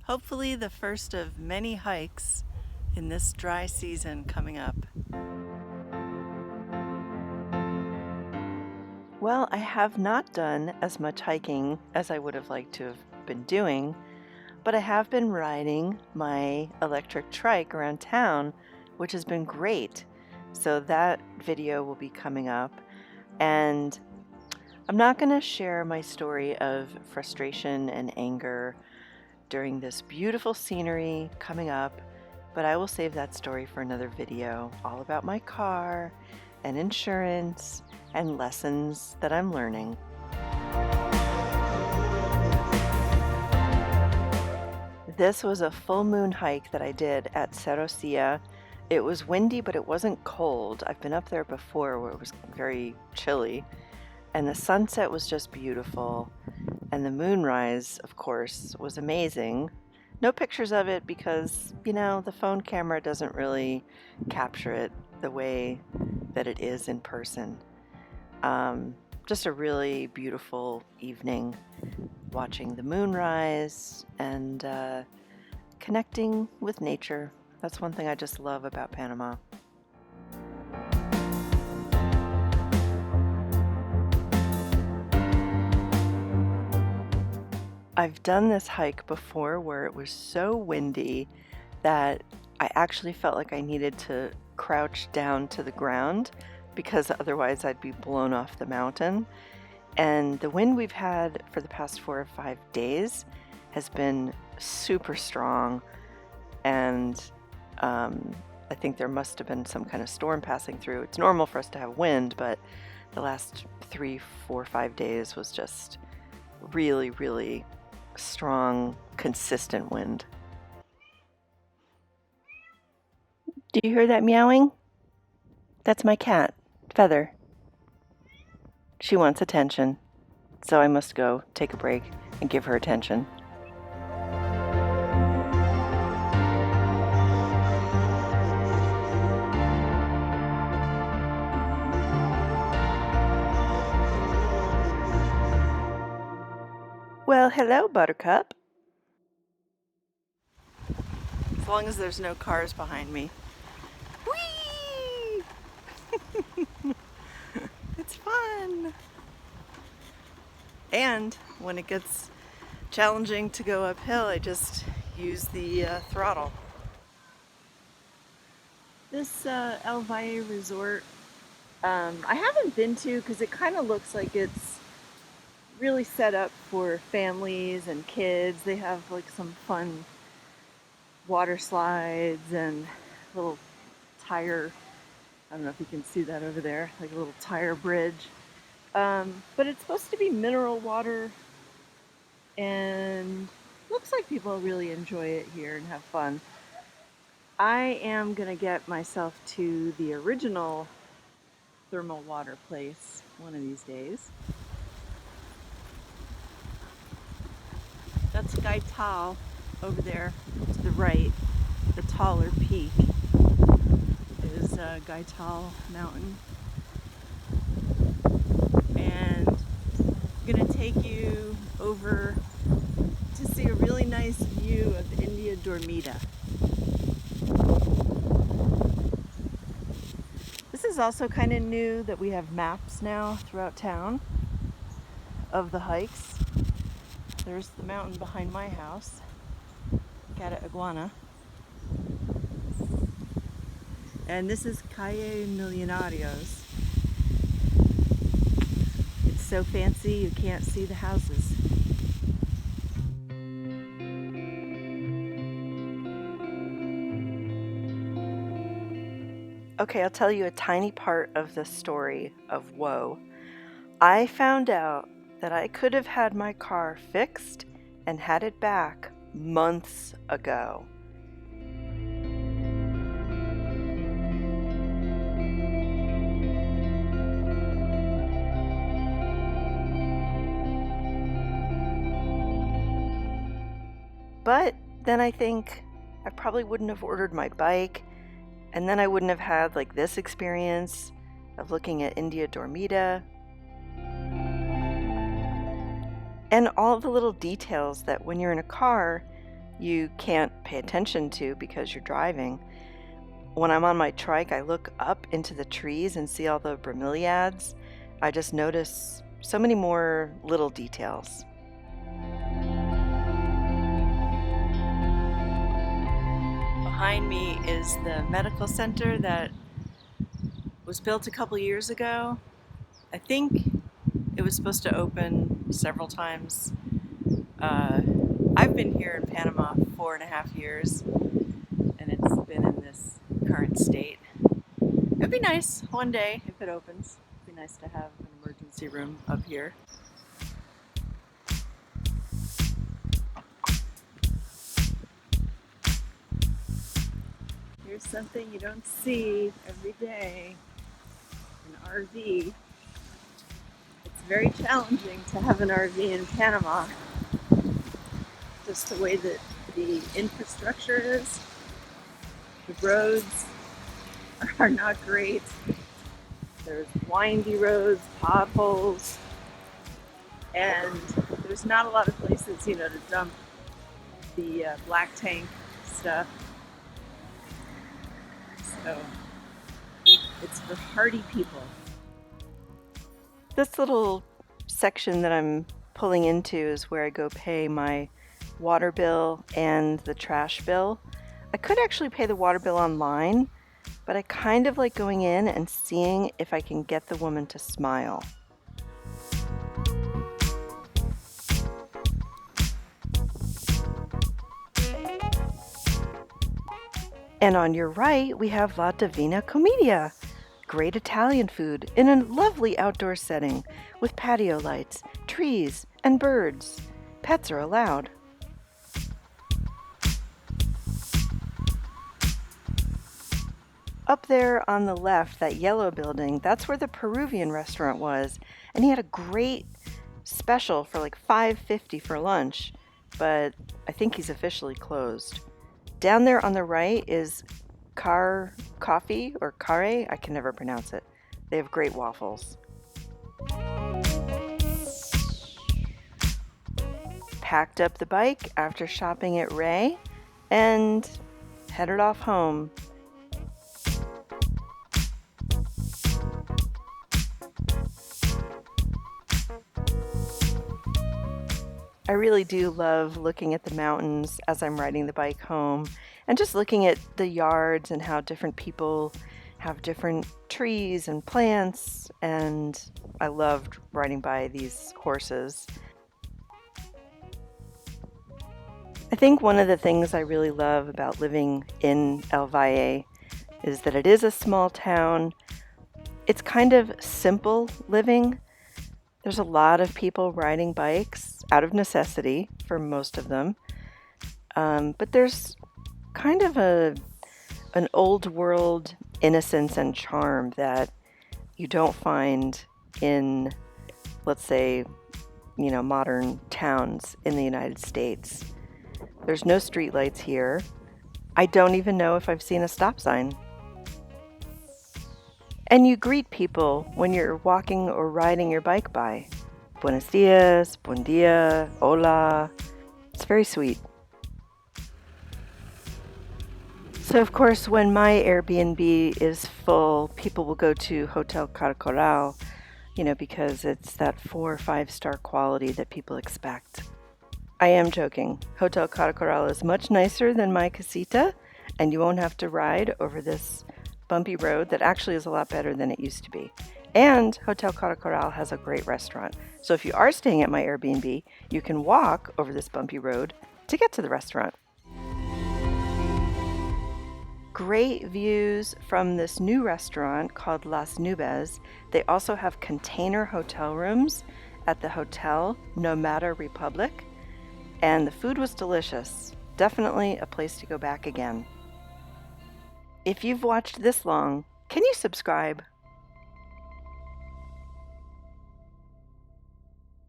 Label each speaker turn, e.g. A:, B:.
A: Hopefully the first of many hikes in this dry season coming up. Well, I have not done as much hiking as I would have liked to have been doing, but I have been riding my electric trike around town, which has been great. So that video will be coming up, and I'm not going to share my story of frustration and anger during this beautiful scenery coming up, but I will save that story for another video all about my car and insurance and lessons that I'm learning. This was a full moon hike that I did at Cerro Silla. It was windy, but it wasn't cold. I've been up there before where it was very chilly, and the sunset was just beautiful. And the moonrise, of course, was amazing. No pictures of it because, the phone camera doesn't really capture it the way that it is in person. Just a really beautiful evening watching the moonrise and connecting with nature. That's one thing I just love about Panama. I've done this hike before where it was so windy that I actually felt like I needed to crouch down to the ground because otherwise I'd be blown off the mountain. And the wind we've had for the past 4 or 5 days has been super strong, and I think there must have been some kind of storm passing through. It's normal for us to have wind, but the last 3, 4, 5 days was just really, really strong, consistent wind. Do you hear that meowing? That's my cat, Feather. She wants attention, so I must go take a break and give her attention. Well, hello, Buttercup. As long as there's no cars behind me. Whee! It's fun. And when it gets challenging to go uphill, I just use the throttle. This El Valle resort, I haven't been to because it kind of looks like it's really set up for families and kids. They have like some fun water slides and little tire, I don't know if you can see that over there, like a little tire bridge. But it's supposed to be mineral water, and looks like people really enjoy it here and have fun. I am gonna get myself to the original thermal water place one of these days. That's Gaital over there to the right. The taller peak is Gaital Mountain. And I'm gonna take you over to see a really nice view of India Dormida. This is also kind of new that we have maps now throughout town of the hikes. There's the mountain behind my house, Cata Iguana. And this is Calle Millonarios. It's so fancy you can't see the houses. Okay, I'll tell you a tiny part of the story of woe. I found out that I could have had my car fixed and had it back months ago. But then I think I probably wouldn't have ordered my bike, and then I wouldn't have had like this experience of looking at India Dormida and all the little details that when you're in a car you can't pay attention to because you're driving. When I'm on my trike, I look up into the trees and see all the bromeliads. I just notice so many more little details. Behind me is the medical center that was built a couple years ago. I think it was supposed to open several times. I've been here in Panama 4.5 years, and it's been in this current state. It'd be nice one day if it opens. It'd be nice to have an emergency room up here. Here's something you don't see every day, an RV. It's very challenging to have an RV in Panama, just the way that the infrastructure is. The roads are not great. There's windy roads, potholes, and there's not a lot of places, to dump the black tank stuff. So it's for hardy people. This little section that I'm pulling into is where I go pay my water bill and the trash bill. I could actually pay the water bill online, but I kind of like going in and seeing if I can get the woman to smile. And on your right, we have La Divina Commedia, great Italian food in a lovely outdoor setting with patio lights, trees, and birds. Pets are allowed. Up there on the left, that yellow building, that's where the Peruvian restaurant was, and he had a great special for like $5.50 for lunch, but I think he's officially closed. Down there on the right is Car Coffee, or Care, I can never pronounce it. They have great waffles. Packed up the bike after shopping at Ray and headed off home. I really do love looking at the mountains as I'm riding the bike home and just looking at the yards and how different people have different trees and plants, and I loved riding by these horses. I think one of the things I really love about living in El Valle is that it is a small town. It's kind of simple living. There's a lot of people riding bikes out of necessity for most of them. But there's kind of an old world innocence and charm that you don't find in, let's say, modern towns in the United States. There's no streetlights here. I don't even know if I've seen a stop sign. And you greet people when you're walking or riding your bike by. Buenos dias, buen dia, hola. It's very sweet. So of course, when my Airbnb is full, people will go to Hotel Caracoral, because it's that 4 or 5-star quality that people expect. I am joking. Hotel Caracoral is much nicer than my casita, and you won't have to ride over this bumpy road that actually is a lot better than it used to be. And Hotel Caracoral has a great restaurant. So if you are staying at my Airbnb, you can walk over this bumpy road to get to the restaurant. Great views from this new restaurant called Las Nubes. They also have container hotel rooms at the Hotel Nomada Republic, and the food was delicious. Definitely a place to go back again. If you've watched this long, can you subscribe?